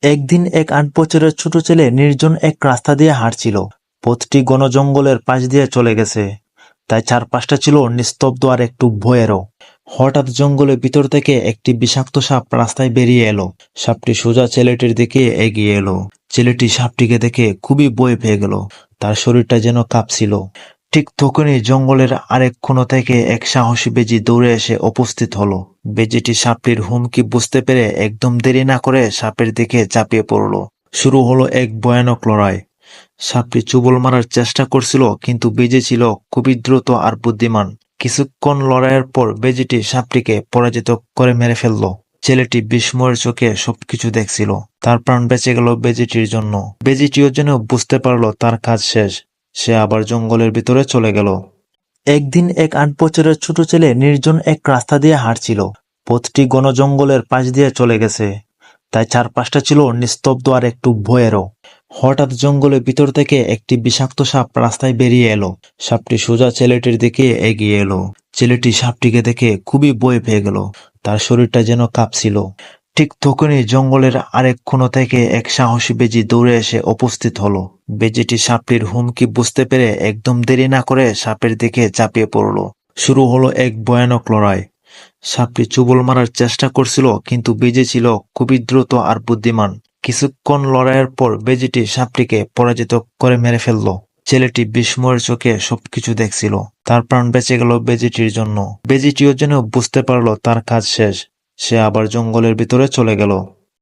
একদিন এক ৮ বছরের ছোট ছেলে নির্জন এক রাস্তা দিয়ে হাঁটছিল। পথটি ঘন জঙ্গলের পাশ দিয়ে চলে গেছে, তাই চারপাশটা ছিল নিস্তব্ধ আর একটু ভয়েরও। হঠাৎ জঙ্গলের ভিতর থেকে একটি বিষাক্ত সাপ রাস্তায় বেরিয়ে এলো। সাপটি সোজা ছেলেটির দিকে এগিয়ে এলো। ছেলেটি সাপটিকে দেখে খুবই ভয় পেয়ে গেল, তার শরীরটা যেন কাঁপছিল। ঠিক তখনই জঙ্গলের আরেক কোণা থেকে এক সাহসী বেজি দৌড়ে এসে উপস্থিত হলো। বেজিটি সাপটির হুমকি বুঝতে পেরে একদম দেরি না করে সাপের দিকে ঝাঁপিয়ে পড়ল। শুরু হলো এক ভয়ানক লড়াই। সাপটি চুবল মারার চেষ্টা করছিল, কিন্তু বেজি ছিল খুবই দ্রুত আর বুদ্ধিমান। কিছুক্ষণ লড়াইয়ের পর বেজিটি সাপটিকে পরাজিত করে মেরে ফেলল। ছেলেটি বিস্ময়ের চোখে সবকিছু দেখছিল। তার প্রাণ বেঁচে গেল বেজিটির জন্য। বেজিটিও যেন বুঝতে পারলো তার কাজ শেষ। সে আবার জঙ্গলের ভিতরে চলে গেল। একদিন এক ৮ বছরের ছোট ছেলে নির্জন এক রাস্তা দিয়ে হাঁটছিল। পথটি ঘন জঙ্গলের পাশ দিয়ে চলে গেছে, তাই চারপাশটা ছিল নিস্তব্ধ আর একটু ভয়েরও। হঠাৎ জঙ্গলের ভিতর থেকে একটি বিষাক্ত সাপ রাস্তায় বেরিয়ে এলো। সাপটি সোজা ছেলেটির দিকে এগিয়ে এলো। ছেলেটি সাপটিকে দেখে খুবই ভয় পেয়ে গেল, তার শরীরটা যেন কাঁপছিল। ঠিক তখনই জঙ্গলের আরেক কোণা থেকে এক সাহসী বেজি দৌড়ে এসে উপস্থিত হলো। বেজিটি সাপটির হুমকি বুঝতে পেরে একদম দেরি না করে সাপের দিকে ঝাঁপিয়ে পড়ল। শুরু হলো এক ভয়ানক লড়াই। সাপটি চুবল মারার চেষ্টা করছিল, কিন্তু বেজি ছিল খুবই দ্রুত আর বুদ্ধিমান। কিছুক্ষণ লড়াইয়ের পর বেজিটি সাপটিকে পরাজিত করে মেরে ফেলল। ছেলেটি বিস্ময়ের চোখে সবকিছু দেখছিল। তার প্রাণ বেঁচে গেল বেজিটির জন্য। বেজিটিও যেন বুঝতে পারলো তার কাজ শেষ। সে আবার জঙ্গলের ভিতরে চলে গেল।